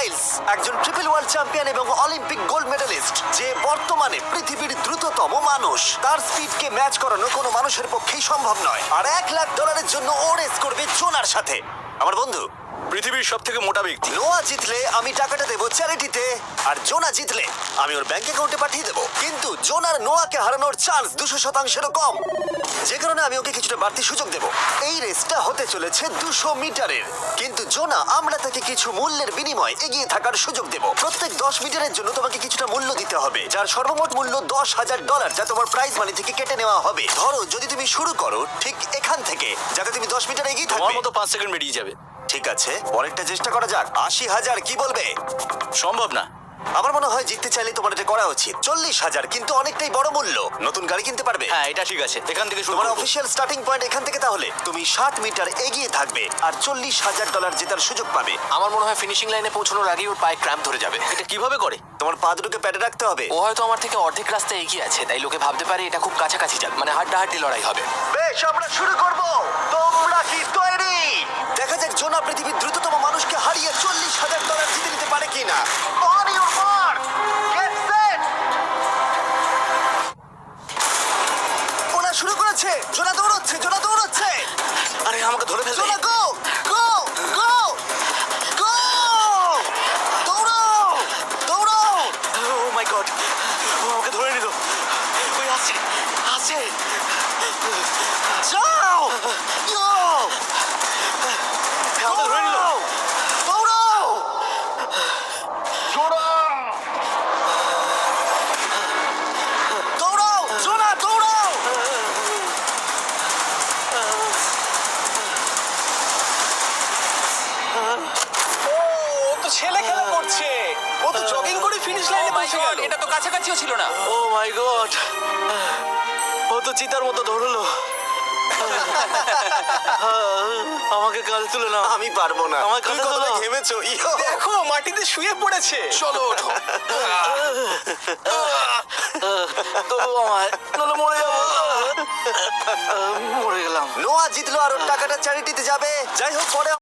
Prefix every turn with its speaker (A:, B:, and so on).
A: বাইলস, একজন triple world champion এবং Olympic gold medallist, যে বর্তমানে পৃথিবীর দ্রুততম মানুষ। তার স্পিডকে ম্যাচ করানো কোনো মানুষের পক্ষেই সম্ভব নয়। আর $1,00,000 জন্য ও রেস করবে জোনার সাথে, আমার বন্ধু।
B: পৃথিবীর সব থেকে মোটা ব্যক্তি।
A: নোয়া জিতলে আমি টাকাটা দেবো চ্যারিটিতে, আর জোনা জিতলে আমি ওর ব্যাংক অ্যাকাউন্টে পাঠিয়ে দেবো। কিন্তু জোনার নোয়াকে হারানোর চান্স 200%-এরও কম, যে কারণে আমি ওকে কিছুটা বাড়তি সুযোগ দেবো। এই রেসটা হতে চলেছে 200 মিটারের, কিন্তু জোনা আমরা তাকে কিছু মূল্যের বিনিময়ে এগিয়ে থাকার সুযোগ দেবো। প্রত্যেক 10 মিটারের জন্য তোমাকে কিছুটা মূল্য দিতে হবে, যার সর্বমোট মূল্য $10,000, যা তোমার প্রাইজ মানি থেকে কেটে নেওয়া হবে। ধরো যদি তুমি শুরু করো ঠিক এখান থেকে, যাতে তুমি 10 মিটার এগিয়ে
B: তোমার
A: থাকবে।
B: মতো 5 সেকেন্ড বেরিয়ে যাবে।
A: ঠিক আছে, পরেরটা চেষ্টা করা যাক। 80,000 কি বলবে?
B: সম্ভব না।
A: আমার মনে হয় জিততে চাইলে তোমার এটা করা উচিত। 40,000 কিন্তু অনেকটাই বড় মূল্য। নতুন গাড়ি কিনতে পারবে।
B: হ্যাঁ, এটা ঠিক আছে, এখান থেকে শুরু
A: তোমার
B: করবো।
A: অফিসিয়াল স্টার্টিং পয়েন্ট এখান থেকে, তাহলে তুমি 7 মিটার এগিয়ে থাকবে আর $40,000 জেতার সুযোগ পাবে।
C: আমার মনে হয় ফিনিশিং লাইনে পৌঁছানোর আগেই ওর পায়ে ক্র্যাম্প ধরে যাবে।
B: এটা কিভাবে করে?
A: তোমার পা দুটোকে প্যাডে রাখতে হবে।
C: ও হয়তো আমার থেকে অর্ধেক রাস্তা এগিয়ে আছে, তাই লোকে ভাবতে পারে এটা খুব কাছাকাছি যাবে, মানে হাড্ডাহাড্ডি লড়াই হবে।
A: বেশ, আমরা শুরু করব। তোমরা কি তৈরি? দেখা যাক জোনা পৃথিবীর দ্রুততম মানুষকে হারিয়ে $40,000 জিতে নিতে পারে কিনা। On your mark, get set. ওরা শুরু করেছে। জোনা দৌড়চ্ছে, জোনা দৌড়চ্ছে।
B: আরে আমাকে ধরে ফেলবে।
A: জোনা গো গো গো গো! দৌড়াও দৌড়াও!
B: ও মাই গড, ও আমাকে ধরে নিল। ওই আসছে আসছে।
A: যাও! ইয়ো!
B: আমাকে ধরে নিল।
A: দৌড়াও! দৌড়াও! জোনা দৌড়াও!
D: ও তো ছেলে খেলা করছে। ও তো জগিং করে ফিনিশ লাইনে পৌঁছে গেল।
C: এটা তো কাছাকাছিও ছিল না।
B: ও মাই গড, ও তো চিতার মতো ধরলো। আমাকে কাল তুলে না।
A: আমি পারবো না।
B: আমার
A: তুমি
B: কাঁধে
A: কতটা
B: তোলো।
A: ঘেমেছো। ইয়ো!
D: দেখো মাটিতে শুয়ে পড়েছে।
C: চলো ওঠো।
B: তবু আমায় নাহলে মরে যাবো। মরে গেলাম।
A: নোয়া জিতলো আর ওর টাকাটা চ্যারিটিতে যাবে। যাই হোক, পরে